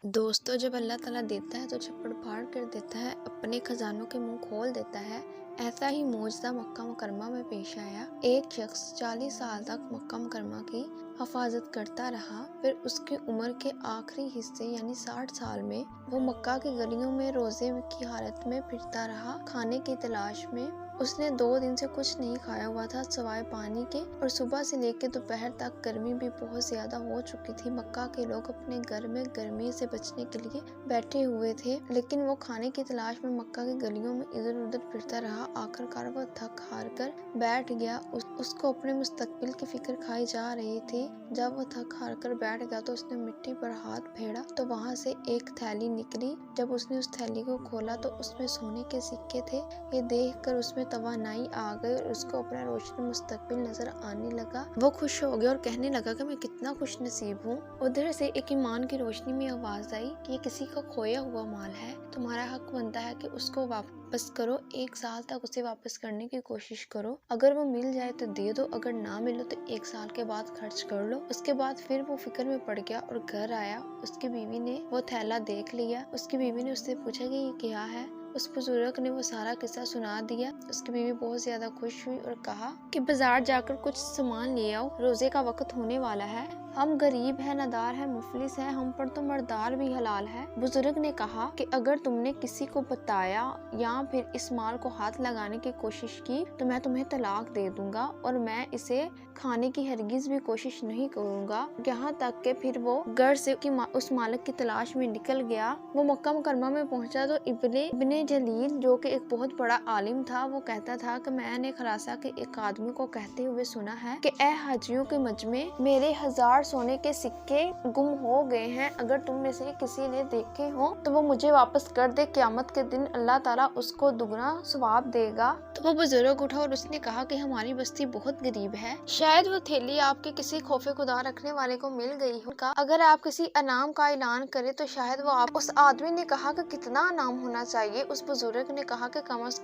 दोस्तों, जब अल्लाह ताला देता है तो झप्पड़ फाड़ कर देता है, अपने खजानों के मुंह खोल देता है। ऐसा ही मौजज़ा मक्का मुकरमा में पेश आया। एक शख्स 40 साल तक मक्का मुकरमा की हिफाजत करता रहा। फिर उसकी उम्र के आखिरी हिस्से यानी 60 साल में वो मक्का की गलियों में रोजे की हालत में फिरता रहा, खाने की तलाश में। उसने 2 दिन से कुछ नहीं खाया हुआ था सिवाय पानी के, और सुबह से लेकर दोपहर तक गर्मी भी बहुत ज्यादा हो चुकी थी। मक्का के लोग अपने घर में गर्मी से बचने के लिए बैठे हुए थे, लेकिन वो खाने की तलाश में मक्का की गलियों में इधर उधर फिरता रहा। आखिरकार वो थक हार कर बैठ गया। उसको अपने मुस्तकबिल की फिक्र खाई जा रही थी। जब वो थक हार कर बैठ गया तो उसने मिट्टी पर हाथ फेरा तो वहाँ से एक थैली निकली। जब उसने उस थैली को खोला तो उसमें सोने के सिक्के थे। ये देखकर उसमें तवानाई आ गई और उसको अपना रोशन मुस्तकबिल नजर आने लगा। वो खुश हो गया और कहने लगा कि मैं कितना खुश नसीब हूँ। उधर से एक ईमान की रोशनी में आवाज आई कि ये किसी का खोया हुआ माल है, तुम्हारा हक बनता है कि उसको वापस करो। 1 साल तक उसे वापस करने की कोशिश करो। अगर वो मिल जाए तो दे दो, अगर ना मिले तो 1 साल के बाद खर्च कर लो। उसके बाद फिर वो फिक्र में पड़ गया और घर आया। उसकी बीवी ने वो थैला देख लिया। उसकी बीवी ने उससे पूछा कि ये क्या है। उस बुजुर्ग ने वो सारा किस्सा सुना दिया। उसकी बीवी बहुत ज्यादा खुश हुई और कहा कि बाजार जाकर कुछ सामान ले आओ, रोजे का वक्त होने वाला है। हम गरीब है, नादार है, मुफलिस है, हम पर तो मर्दार भी हलाल है। बुजुर्ग ने कहा कि अगर तुमने किसी को बताया या फिर इस माल को हाथ लगाने की कोशिश की तो मैं तुम्हें तलाक दे दूंगा और मैं इसे खाने की हरगिज भी कोशिश नहीं करूंगा। यहाँ तक के फिर वो घर से उस मालिक की तलाश में निकल गया। वो मक्का मुकरमा में पहुंचा तो इब्ने जलील, जो कि एक बहुत बड़ा आलिम था, वो कहता था कि मैंने खरासा के एक आदमी को कहते हुए सुना है कि ए हाजियों के मजमे, मेरे 1000 सोने के सिक्के गुम हो गए हैं। अगर तुम में से किसी ने देखे हो तो वो मुझे वापस कर दे। क़यामत के दिन अल्लाह ताला उसको दुगना सवाब देगा। तो वो बुजुर्ग उठा और उसने कहा कि हमारी बस्ती बहुत गरीब है, शायद वो थैली आपके किसी खौफे खुदा रखने वाले को मिल गई हो। अगर आप किसी इनाम का ऐलान करें तो शायद वो आप। उस आदमी ने कहा कि कितना इनाम होना चाहिए। उस बुजुर्ग ने कहा कि कम से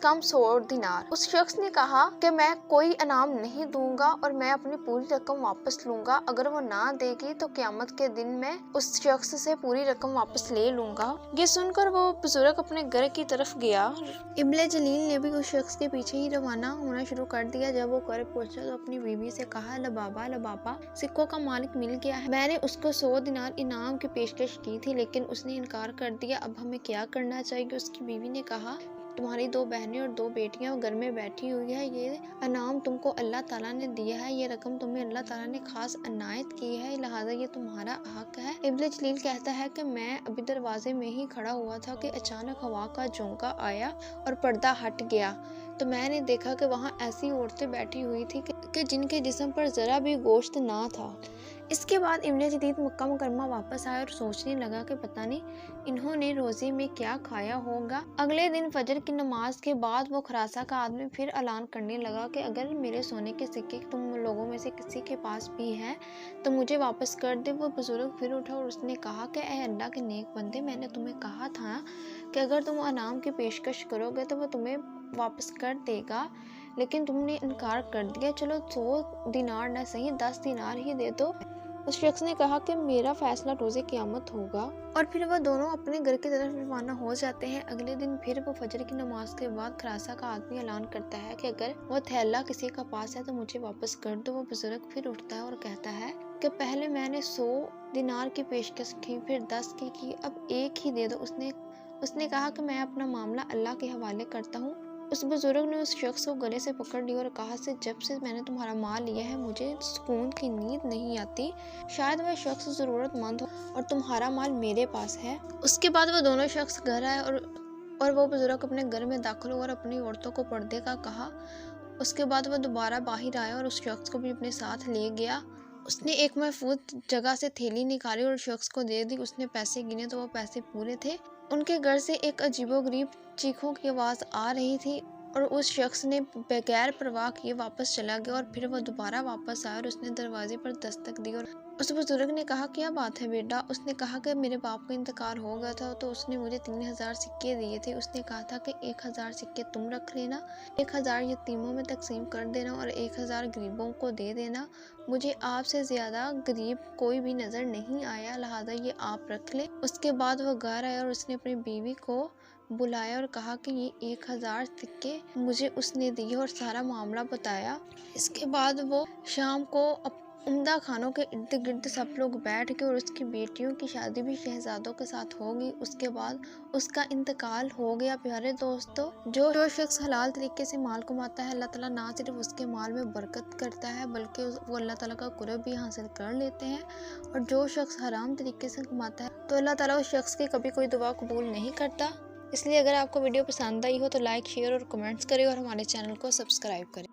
कम 100 दिनार। उस शख्स ने कहा कि मैं कोई इनाम नहीं दूंगा और मैं अपनी पूरी रकम वापस लूंगा। अगर वो ना देगी तो क़यामत के दिन मैं उस शख्स से पूरी रकम वापस ले लूंगा। ये सुनकर वो बुजुर्ग अपने घर की तरफ गया। इब्ने जलील ने भी उस शख्स के पीछे ही रवाना होना शुरू कर दिया। जब वो घर पहुंचा तो अपनी बीवी से कहा, लबाबा, सिक्कों का मालिक मिल गया है। मैंने उसको 100 दिनार इनाम की पेशकश की थी, लेकिन उसने इनकार कर दिया। अब हमें क्या करना चाहिए? उसकी बीवी ने कहा, तुम्हारी 2 बहनें और 2 बेटियां घर में बैठी हुई है। ये इनाम तुमको अल्लाह ताला ने दिया है, ये रकम तुम्हें अल्लाह ताला ने खास अनायत की है, लिहाजा ये तुम्हारा हक है। इब्ने जलील कहता है कि मैं अभी दरवाजे में ही खड़ा हुआ था कि अचानक हवा का झोंका आया और पर्दा हट गया। तो मैंने देखा कि वहाँ ऐसी औरतें बैठी हुई थी कि जिनके जिस्म पर जरा भी गोश्त ना था। इसके बाद इब्ने जलील मक्का मुकरमा वापस आया और सोचने लगा कि पता नहीं इन्होंने रोजे में क्या खाया होगा। अगले दिन फजर की नमाज के बाद वो खरासा का आदमी फिर ऐलान करने लगा कि अगर मेरे सोने के सिक्के तुम लोगों में से किसी के पास भी हैं तो मुझे वापस कर दे। वो बुजुर्ग फिर उठा और उसने कहा कि ए अल्लाह के नेक बंदे, मैंने तुम्हें कहा था कि अगर तुम इनाम की पेशकश करोगे तो वो तुम्हें वापस कर देगा, लेकिन तुमने इनकार कर दिया। चलो 100 दिनार न सही 10 दिनार ही दे दो। उस शख्स ने कहा कि मेरा फैसला रोजे क़यामत होगा। और फिर वह दोनों अपने घर की तरफ रवाना हो जाते हैं। अगले दिन फिर वो फजर की नमाज के बाद खरासा का आदमी ऐलान करता है कि अगर वो थैला किसी का पास है तो मुझे वापस कर दो। वो बुजुर्ग फिर उठता है और कहता है कि पहले मैंने 100 दिनार की पेशकश की, फिर 10 की, अब 1 ही दे दो। उसने कहा कि मैं अपना मामला अल्लाह के हवाले करता हूँ। उस बुजुर्ग ने उस शख्स को गले से पकड़ लिया और कहा से जब से मैंने तुम्हारा माल लिया है मुझे सुकून की नींद नहीं आती। शायद वह शख्स जरूरतमंद हो और तुम्हारा माल मेरे पास है। उसके बाद वो दोनों शख्स घर आए और वो बुजुर्ग अपने घर में दाखिल हुआ और अपनी औरतों को पर्दे का कहा। उसके बाद वह दोबारा बाहर आया और उस शख्स को भी अपने साथ ले गया। उसने एक महफूज जगह से थैली निकाली और शख्स को दे दी। उसने पैसे गिने तो वो पैसे पूरे थे। उनके घर से एक अजीबोगरीब चीखों की आवाज़ आ रही थी। और उस शख्स ने बगैर परवाह किए वापस चला गया और फिर वो दोबारा वापस आया और उसने दरवाजे पर दस्तक दी और उस बुजुर्ग ने कहा क्या बात है बेटा। उसने कहा कि मेरे बाप का इंतकाल हो गया था तो उसने मुझे 3000 सिक्के दिए थे। उसने कहा था कि 1000 सिक्के तुम रख लेना, 1000 यतीमों में तकसीम कर देना और 1000 गरीबों को दे देना। मुझे आपसे ज़्यादा गरीब कोई भी नज़र नहीं आया, लिहाजा ये आप रख लें। उसके बाद वो घर आया और उसने अपनी बीवी को बुलाया और कहा कि ये 1000 सिक्के मुझे उसने दिए और सारा मामला बताया। इसके बाद वो शाम को उम्दा खानों के इर्द गिर्द सब लोग बैठ के और उसकी बेटियों की शादी भी शहजादों के साथ होगी। उसके बाद उसका इंतकाल हो गया। प्यारे दोस्तों, जो शख्स हलाल तरीके से माल कमाता है, अल्लाह ताला ना सिर्फ उसके माल में बरकत करता है बल्कि वो अल्लाह ताला का कुर्ब भी हासिल कर लेते हैं। और जो शख्स हराम तरीके से कमाता है तो अल्लाह ताला उस शख्स की कभी कोई दुआ कबूल नहीं करता। इसलिए अगर आपको वीडियो पसंद आई हो तो लाइक, शेयर और कमेंट्स करें और हमारे चैनल को सब्सक्राइब करें।